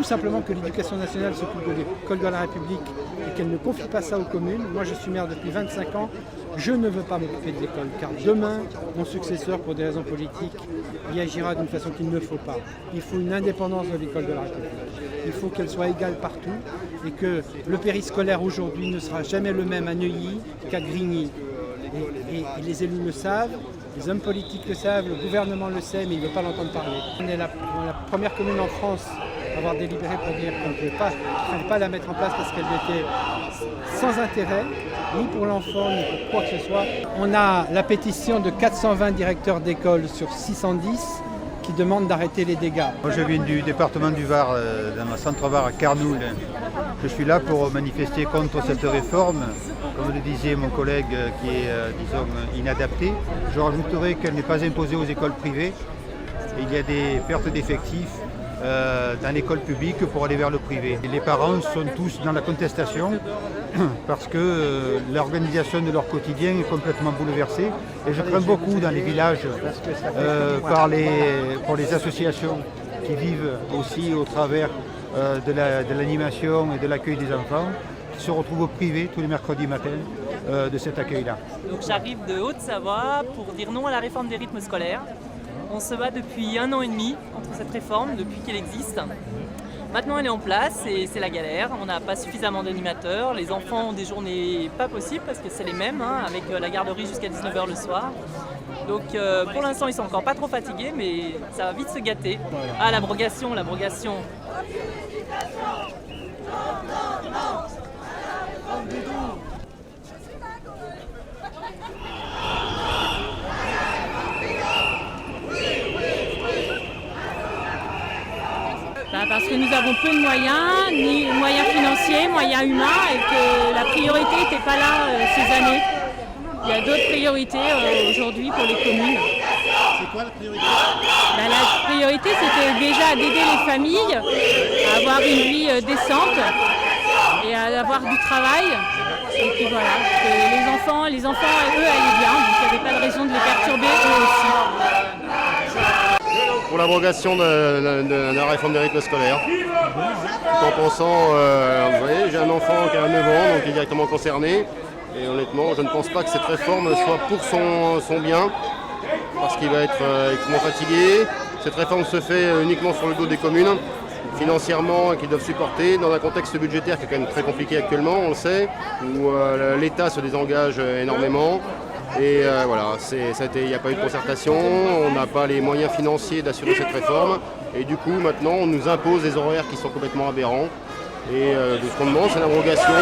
tout simplement que l'éducation nationale s'occupe de l'école de la République et qu'elle ne confie pas ça aux communes. Moi, je suis maire depuis 25 ans. Je ne veux pas m'occuper de l'école, car demain, mon successeur, pour des raisons politiques, y agira d'une façon qu'il ne faut pas. Il faut une indépendance de l'école de la République. Il faut qu'elle soit égale partout et que le périscolaire aujourd'hui ne sera jamais le même à Neuilly qu'à Grigny. Et les élus le savent, les hommes politiques le savent, le gouvernement le sait, mais il ne veut pas l'entendre parler. On est la première commune en France à avoir délibéré pour dire qu'on ne pouvait pas la mettre en place parce qu'elle était sans intérêt, ni pour l'enfant, ni pour quoi que ce soit. On a la pétition de 420 directeurs d'école sur 610 qui demandent d'arrêter les dégâts. Moi je viens du département du Var, dans le centre-Var à Carnoul. Je suis là pour manifester contre cette réforme, comme le disait mon collègue, qui est, disons, inadaptée. Je rajouterai qu'elle n'est pas imposée aux écoles privées. Il y a des pertes d'effectifs dans l'école publique pour aller vers le privé. Et les parents sont tous dans la contestation parce que l'organisation de leur quotidien est complètement bouleversée. Et je crains beaucoup dans les villages pour les associations qui vivent aussi au travers de l'animation et de l'accueil des enfants, qui se retrouvent privés tous les mercredis matins de cet accueil-là. Donc j'arrive de Haute-Savoie pour dire non à la réforme des rythmes scolaires. On se bat depuis 1 an et demi contre cette réforme, depuis qu'elle existe. Maintenant elle est en place et c'est la galère. On n'a pas suffisamment d'animateurs. Les enfants ont des journées pas possibles parce que c'est les mêmes, avec la garderie jusqu'à 19h le soir. Donc pour l'instant ils sont encore pas trop fatigués, mais ça va vite se gâter. Ah, l'abrogation. Parce que nous avons peu de moyens, ni moyens financiers, moyens humains, et que la priorité n'était pas là ces années. Il y a d'autres priorités aujourd'hui pour les communes. C'est quoi la priorité? La priorité, c'était déjà d'aider les familles à avoir une vie décente et à avoir du travail. Et puis voilà, que les enfants, eux, allaient bien, donc il n'y avait pas de raison de les perturber eux aussi. Pour l'abrogation de la réforme des rythmes scolaires. En pensant, vous voyez, j'ai un enfant qui a 9 ans, donc il est directement concerné. Et honnêtement, je ne pense pas que cette réforme soit pour son bien, parce qu'il va être extrêmement fatigué. Cette réforme se fait uniquement sur le dos des communes, financièrement, qui doivent supporter, dans un contexte budgétaire qui est quand même très compliqué actuellement, on le sait, où l'État se désengage énormément. Et voilà, il n'y a pas eu de concertation, on n'a pas les moyens financiers d'assurer cette réforme. Et du coup, maintenant, on nous impose des horaires qui sont complètement aberrants. Et de ce qu'on demande, c'est l'abrogation.